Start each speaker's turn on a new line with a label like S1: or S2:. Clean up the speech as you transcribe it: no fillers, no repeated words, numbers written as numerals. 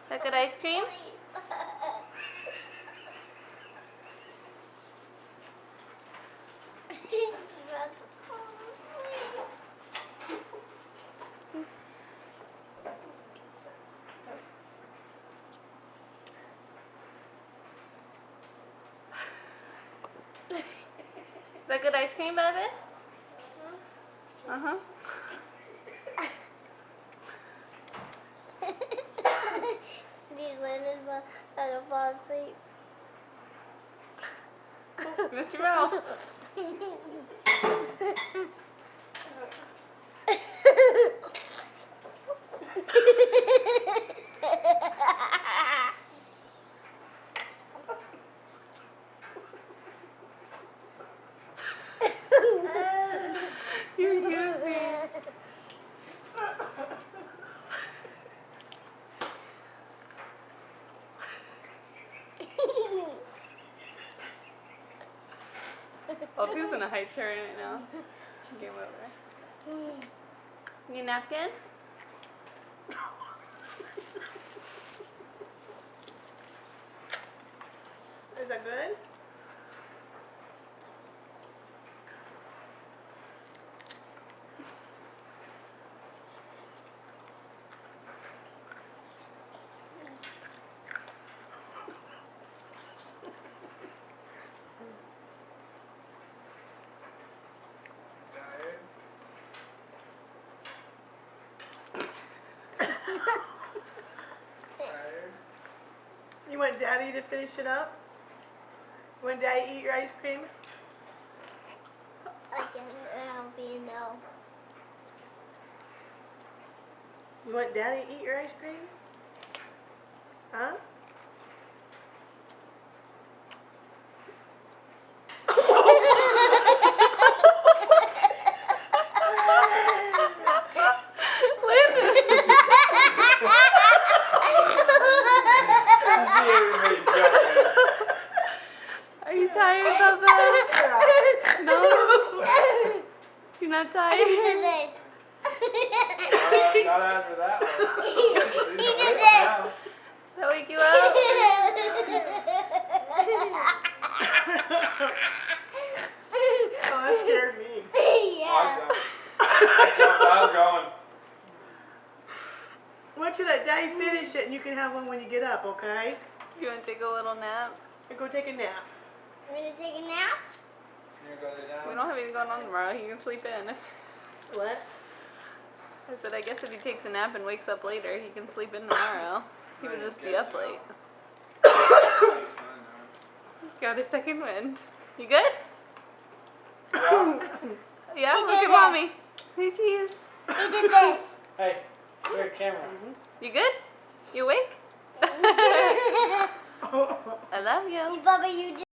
S1: that good ice cream? Is that good ice cream, baby? Uh-huh.
S2: These Landon trying to fall asleep.
S1: Missed your mouth. You're goofy. Elfie's in a high chair right now. She came over. Need a napkin?
S3: Is that good? You want Daddy to finish it up? You want Daddy to eat your ice cream?
S2: I guess that'll be a no.
S3: You want Daddy to eat your ice cream? Huh?
S1: Are you tired, Bubba? No? You're not tired?
S2: He did this.
S4: Not after that one.
S2: He did this.
S1: That wake you up?
S3: Oh, that scared me.
S2: Yeah.
S4: I jumped. I was going.
S3: I want you to let Daddy finish it and you can have one when you get up, okay?
S1: You want to take a little nap?
S3: Go take a nap.
S2: I'm gonna take a nap.
S4: You gonna go lay down?
S1: We don't have anything going on tomorrow. He can sleep in.
S3: What?
S1: I said, I guess if he takes a nap and wakes up later, he can sleep in tomorrow. He would just be up late.
S4: It's fine now.
S1: Got a second wind. You good?
S4: Yeah.
S1: Yeah?
S2: He
S1: Look
S2: did
S1: at
S2: it.
S1: mommy. Hey, she is.
S2: He did this.
S4: Hey, good camera.
S1: You good? You awake? I love you.
S2: Bubba, you did.